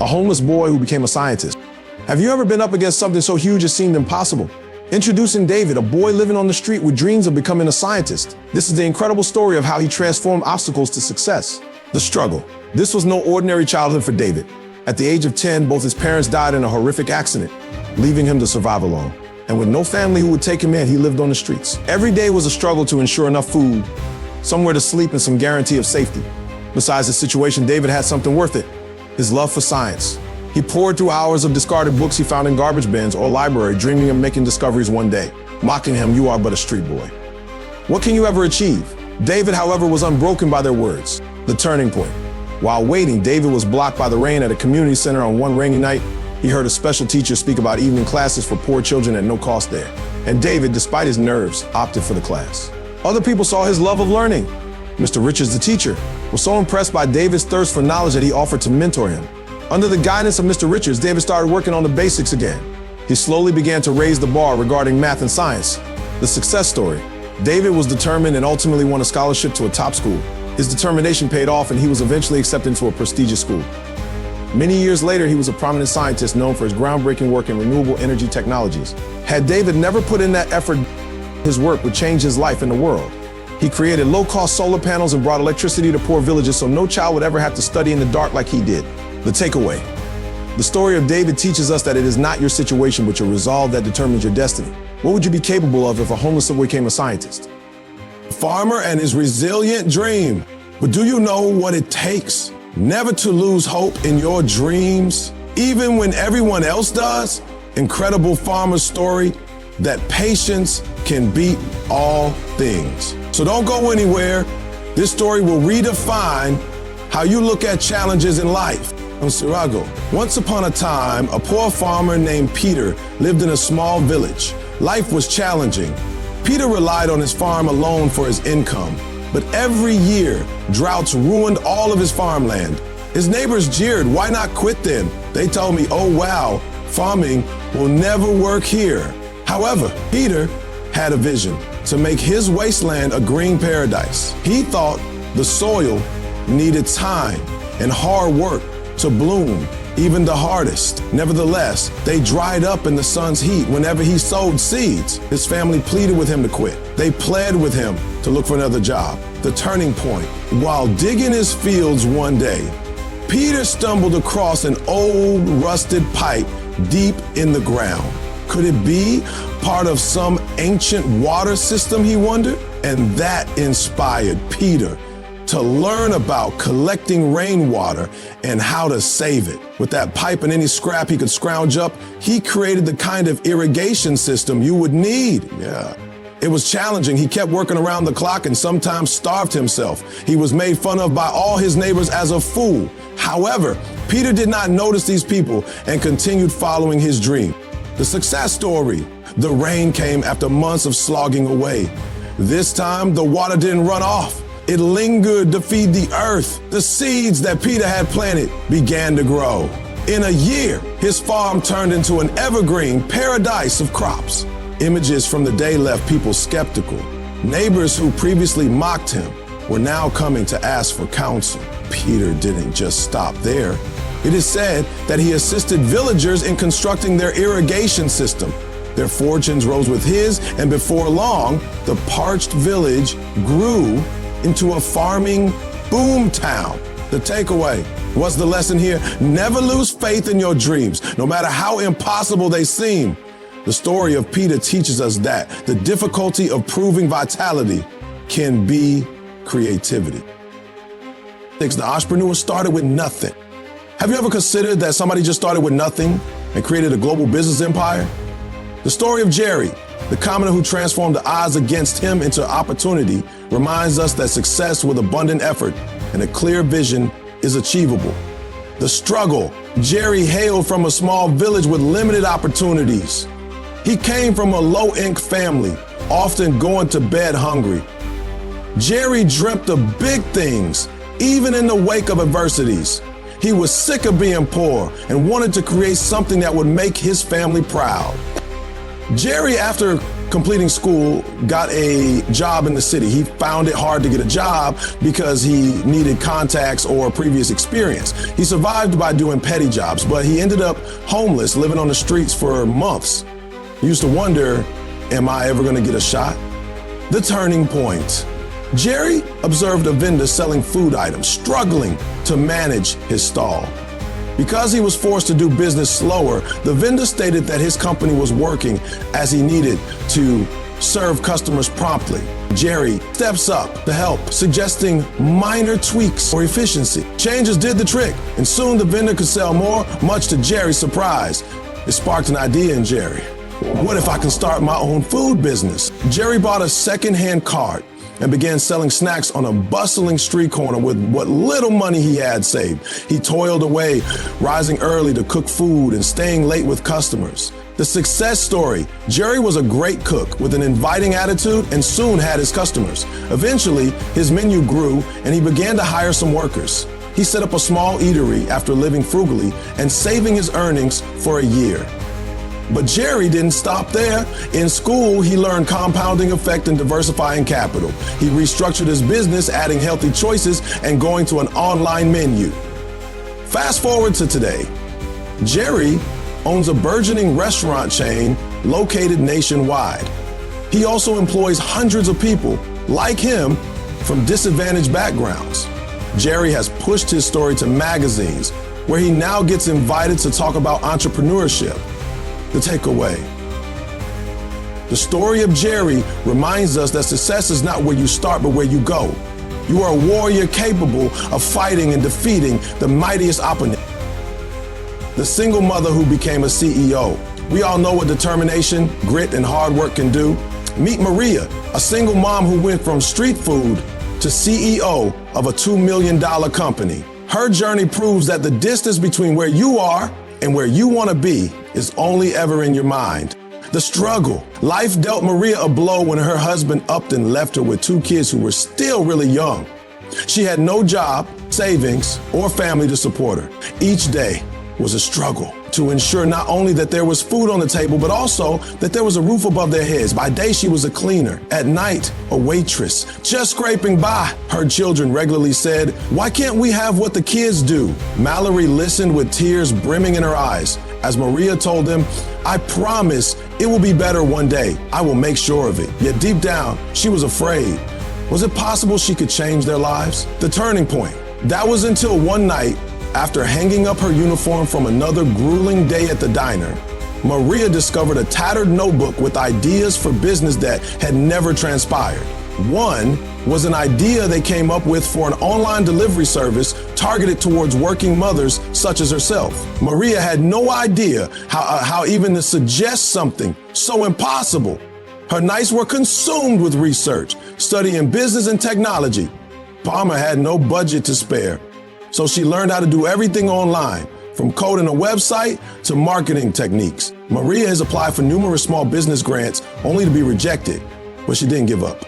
a homeless boy who became a scientist. Have you ever been up against something so huge it seemed impossible? Introducing David, a boy living on the street with dreams of becoming a scientist. This is the incredible story of how he transformed obstacles to success. The struggle. This was no ordinary childhood for David. At the age of 10, both his parents died in a horrific accident, leaving him to survive alone. And with no family who would take him in, he lived on the streets. Every day was a struggle to ensure enough food, somewhere to sleep, and some guarantee of safety. Besides the situation, David had something worth it: his love for science. He poured through hours of discarded books he found in garbage bins or library, dreaming of making discoveries one day. Mocking him, "You are but a street boy." What can you ever achieve? David, however, was unbroken by their words. The turning point. While waiting, David was blocked by the rain at a community center on one rainy night. He heard a special teacher speak about evening classes for poor children at no cost there. And David, despite his nerves, opted for the class. Other people saw his love of learning. Mr. Richards, the teacher, was so impressed by David's thirst for knowledge that he offered to mentor him. Under the guidance of Mr. Richards, David started working on the basics again. He slowly began to raise the bar regarding math and science. The success story. David was determined and ultimately won a scholarship to a top school. His determination paid off, and he was eventually accepted into a prestigious school. Many years later, he was a prominent scientist known for his groundbreaking work in renewable energy technologies. Had David never put in that effort, his work would change his life and the world. He created low-cost solar panels and brought electricity to poor villages so no child would ever have to study in the dark like he did. The takeaway. The story of David teaches us that it is not your situation, but your resolve that determines your destiny. What would you be capable of if a homeless boy became a scientist? Farmer and his resilient dream. But do you know what it takes? Never to lose hope in your dreams, even when everyone else does. Incredible farmer story that patience can beat all things. So don't go anywhere. This story will redefine how you look at challenges in life. I'm Sirago. Once upon a time, a poor farmer named Peter lived in a small village. Life was challenging. Peter relied on his farm alone for his income, but every year, droughts ruined all of his farmland. His neighbors jeered, "Why not quit then?" They told me, "Oh wow, farming will never work here." However, Peter had a vision to make his wasteland a green paradise. He thought the soil needed time and hard work to bloom, even the hardest. Nevertheless, they dried up in the sun's heat whenever he sowed seeds. His family pleaded with him to quit. They pled with him to look for another job. The turning point. While digging his fields one day, Peter stumbled across an old rusted pipe deep in the ground. Could it be part of some ancient water system, he wondered? And that inspired Peter to learn about collecting rainwater and how to save it. With that pipe and any scrap he could scrounge up, he created the kind of irrigation system you would need. It was challenging. He kept working around the clock and sometimes starved himself. He was made fun of by all his neighbors as a fool. However, Peter did not notice these people and continued following his dream. The success story. The rain came after months of slogging away. This time, the water didn't run off. It lingered to feed the earth. The seeds that Peter had planted began to grow. In a year, his farm turned into an evergreen paradise of crops. Images from the day left people skeptical. Neighbors who previously mocked him were now coming to ask for counsel. Peter didn't just stop there. It is said that he assisted villagers in constructing their irrigation system. Their fortunes rose with his, and before long, the parched village grew into a farming boom town. The takeaway. What's the lesson here? Never lose faith in your dreams, no matter how impossible they seem. The story of Peter teaches us that the difficulty of proving vitality can be creativity. The entrepreneur started with nothing. Have you ever considered that somebody just started with nothing and created a global business empire? The story of Jerry, the commoner who transformed the odds against him into opportunity, reminds us that success with abundant effort and a clear vision is achievable. The struggle. Jerry hailed from a small village with limited opportunities. He came from a low-income family, often going to bed hungry. Jerry dreamt of big things, even in the wake of adversities. He was sick of being poor and wanted to create something that would make his family proud. Jerry, after completing school, got a job in the city. He found it hard to get a job because he needed contacts or previous experience. He survived by doing petty jobs, but he ended up homeless, living on the streets for months. He used to wonder, am I ever going to get a shot? The turning point. Jerry observed a vendor selling food items, struggling to manage his stall. Because he was forced to do business slower, the vendor stated that his company was working as he needed to serve customers promptly. Jerry steps up to help, suggesting minor tweaks for efficiency. Changes did the trick, and soon the vendor could sell more, much to Jerry's surprise. It sparked an idea in Jerry. What if I can start my own food business? Jerry bought a second-hand cart and began selling snacks on a bustling street corner with what little money he had saved. He toiled away, rising early to cook food and staying late with customers. The success story: Jerry was a great cook with an inviting attitude and soon had his customers. Eventually, his menu grew and he began to hire some workers. He set up a small eatery after living frugally and saving his earnings for a year. But Jerry didn't stop there. In school, he learned compounding effect and diversifying capital. He restructured his business, adding healthy choices and going to an online menu. Fast forward to today. Jerry owns a burgeoning restaurant chain located nationwide. He also employs hundreds of people like him from disadvantaged backgrounds. Jerry has pushed his story to magazines, where he now gets invited to talk about entrepreneurship. The takeaway: the story of Jerry reminds us that success is not where you start, but where you go. You are a warrior capable of fighting and defeating the mightiest opponent. The single mother who became a CEO. We all know what determination, grit, and hard work can do. Meet Maria, a single mom who went from street food to CEO of a $2 million company. Her journey proves that the distance between where you are and where you want to be is only ever in your mind. The struggle. Life dealt Maria a blow when her husband upped and left her with 2 kids who were still really young. She had no job, savings, or family to support her. Each day was a struggle to ensure not only that there was food on the table, but also that there was a roof above their heads. By day, she was a cleaner. At night, a waitress, just scraping by. Her children regularly said, "Why can't we have what the kids do?" Mallory listened with tears brimming in her eyes as Maria told them, "I promise it will be better one day. I will make sure of it." Yet deep down, she was afraid. Was it possible she could change their lives? The turning point. That was until one night, after hanging up her uniform from another grueling day at the diner, Maria discovered a tattered notebook with ideas for business that had never transpired. One was an idea they came up with for an online delivery service targeted towards working mothers such as herself. Maria had no idea how even to suggest something so impossible. Her nights were consumed with research, studying business and technology. Palmer had no budget to spare, so she learned how to do everything online, from coding a website to marketing techniques. Maria has applied for numerous small business grants only to be rejected, but she didn't give up.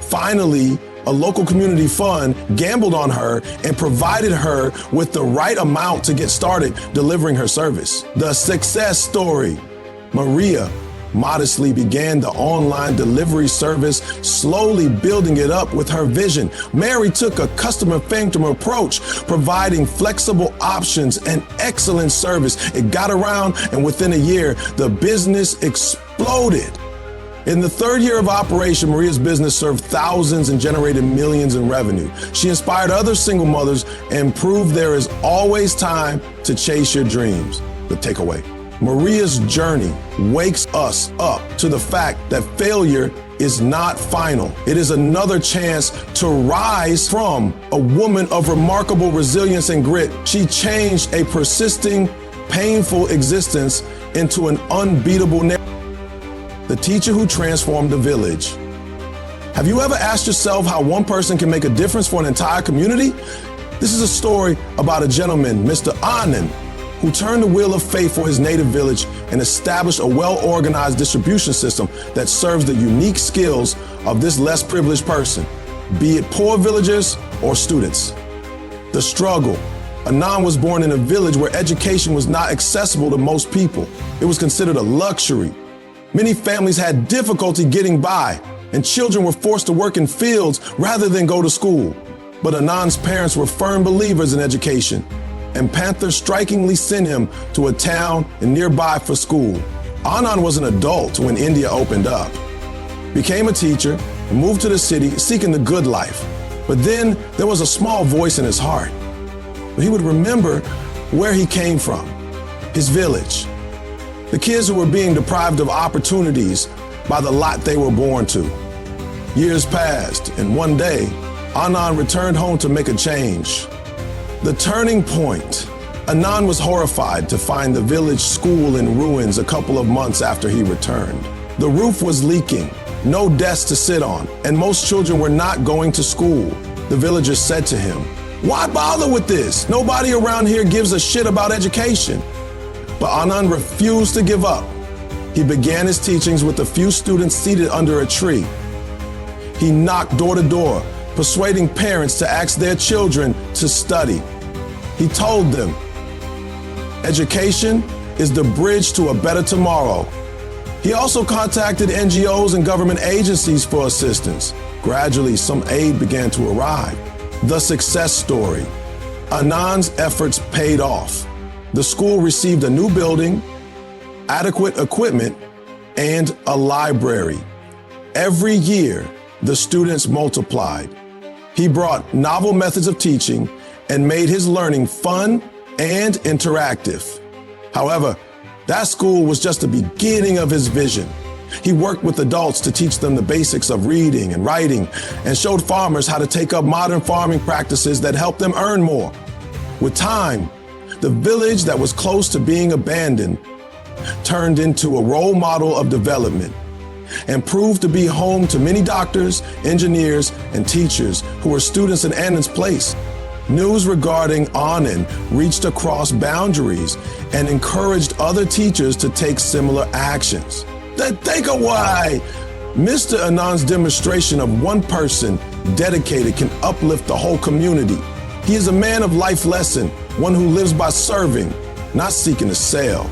Finally, a local community fund gambled on her and provided her with the right amount to get started delivering her service. The success story. Maria modestly began the online delivery service, slowly building it up with her vision. Mary took a customer-centered approach, providing flexible options and excellent service. It got around, and within a year, the business exploded. In the 3rd year of operation, Maria's business served thousands and generated millions in revenue. She inspired other single mothers and proved there is always time to chase your dreams. The takeaway. Maria's journey wakes us up to the fact that failure is not final. It is another chance to rise from. A woman of remarkable resilience and grit, she changed a persisting, painful existence into an unbeatable narrative. The teacher who transformed the village. Have you ever asked yourself how one person can make a difference for an entire community? This is a story about a gentleman, Mr. Anand, who turned the wheel of faith for his native village and established a well-organized distribution system that serves the unique skills of this less privileged person, be it poor villagers or students. The struggle. Anand was born in a village where education was not accessible to most people. It was considered a luxury. Many families had difficulty getting by, and children were forced to work in fields rather than go to school. But Anand's parents were firm believers in education, and Panther strikingly sent him to a town nearby for school. Anand was an adult when India opened up, became a teacher, and moved to the city seeking the good life. But then there was a small voice in his heart. He would remember where he came from, his village, the kids who were being deprived of opportunities by the lot they were born to. Years passed, and one day, Anand returned home to make a change. The turning point. Anand was horrified to find the village school in ruins a couple of months after he returned. The roof was leaking, no desks to sit on, and most children were not going to school. The villagers said to him, "Why bother with this? Nobody around here gives a shit about education." But Anand refused to give up. He began his teachings with a few students seated under a tree. He knocked door to door, persuading parents to ask their children to study. He told them, education is the bridge to a better tomorrow. He also contacted NGOs and government agencies for assistance. Gradually, some aid began to arrive. The success story. Anand's efforts paid off. The school received a new building, adequate equipment, and a library. Every year, the students multiplied. He brought novel methods of teaching and made his learning fun and interactive. However, that school was just the beginning of his vision. He worked with adults to teach them the basics of reading and writing and showed farmers how to take up modern farming practices that helped them earn more. With time, the village that was close to being abandoned turned into a role model of development and proved to be home to many doctors, engineers, and teachers who were students in Anand's place. News regarding Anand reached across boundaries and encouraged other teachers to take similar actions. The takeaway! Mr. Anand's demonstration of one person dedicated can uplift the whole community. He is a man of life lesson, one who lives by serving, not seeking to sell.